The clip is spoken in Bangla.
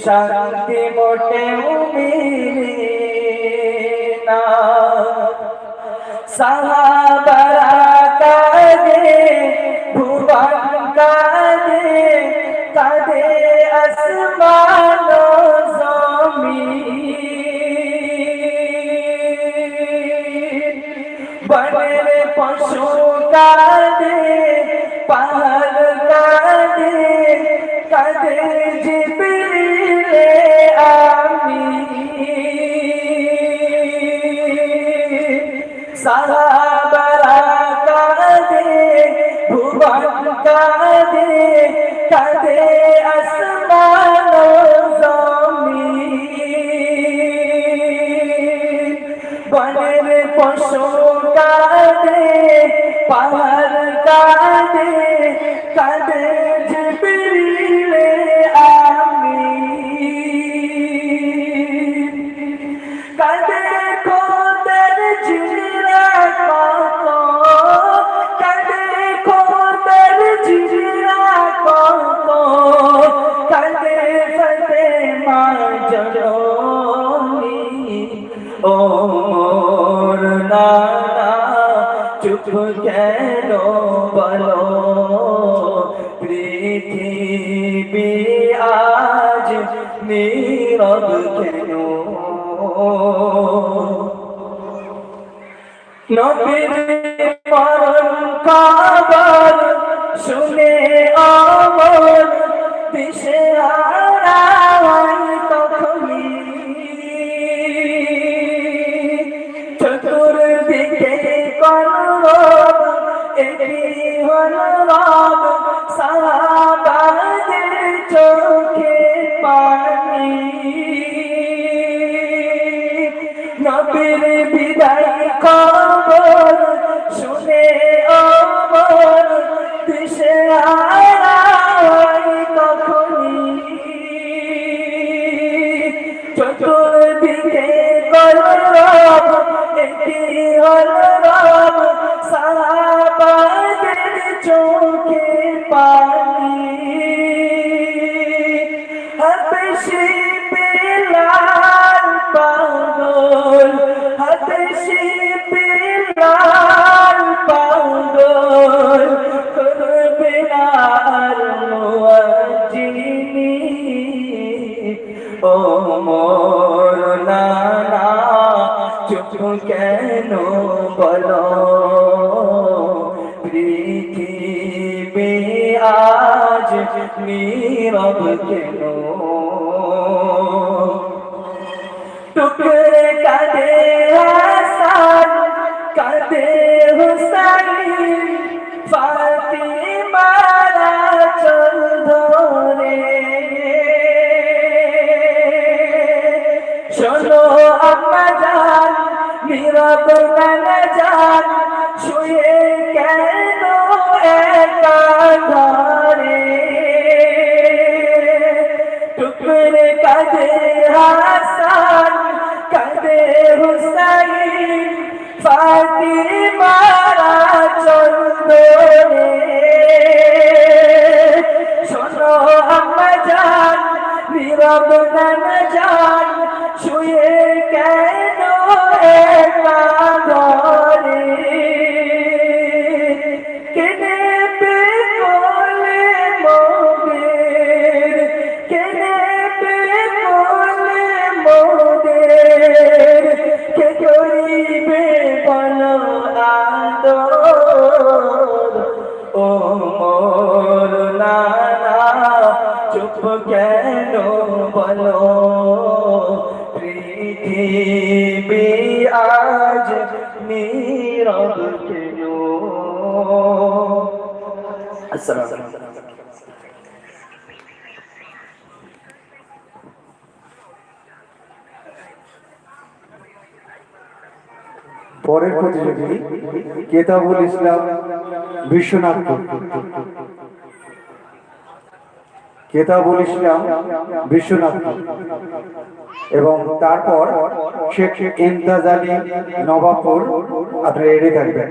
শান্তি মোটেও মিলে না। সাহাবারা কাঁদে, ভুবন কাঁদে, কাঁদে আসমান ও জমিন। বনের পশু কাঁদে, পাহাড় কাঁদে, কাঁদে জিবরিলে আমিন। সাহাবারা কাঁদে, ভুবন কাঁদে, কাঁদে আসমান ও জমিন। বনের পশু কাঁদে, পাহাড় কাঁদে, কাঁদে জিবরিলে আমিন। কাঁদে খোদার জিরা কত, কাঁদে খোদার জিরা কত, কাঁদে ফাতেমা জননী। ও মোর নানা চুপ কেন বলো, পৃথিবী আজ নীরব কেন। নবীর মরণ খবর শুনে অমর দিশেহারা হয় তখনই। চতুর্দিকে কলরব, একি হলো রব, সাহাবাদের চোখে পানি। নবীর বিদায় খবর শুনে অমর দিশেহারা হয় তখনই। চতুর্দিকে কলরব, একি হলো রব, সাহাবাদের চোখে পানি। হাবশি বিলাল পাগল, হাবশি বিলাল পাগল, করবেলার মুয়াজ্জিনি। ও মোর নানা চুপ কেন বলো, পৃথিবী আজ নীরব কেন। টুকরে কাঁদে হাসান, কাঁদে হুসাইন, ফাতিমারা চল ধরে। শোনো আম্মা জান, নীরব নানা জান, শুয়ে কেন একা ঘরে। টুকরে কাঁদে হাসান, কাঁদে হুসাইন, ফাতিমারা চল ধরে। শোনো আম্মা জান, নীরব নানা জান, শুয়ে কেন একা ঘরে। কেনে পে কোলে মোদের, কেনে পে কোলে মোদের, কে করিবে বলো আদর। ও মোর নানা চুপ কেন বলো, পৃথিবী আজ নীরব কেন। আসসালামু আলাইকুম। পরের প্রতিযোগী কেতাবুল ইসলাম বিশ্বনাথপুর। কেতাবুল ইসলাম বিশ্বনাথপুর এবং তারপর শেখ ইমতাজ আলী নবাবপুর। আপনি রেডি থাকবেন।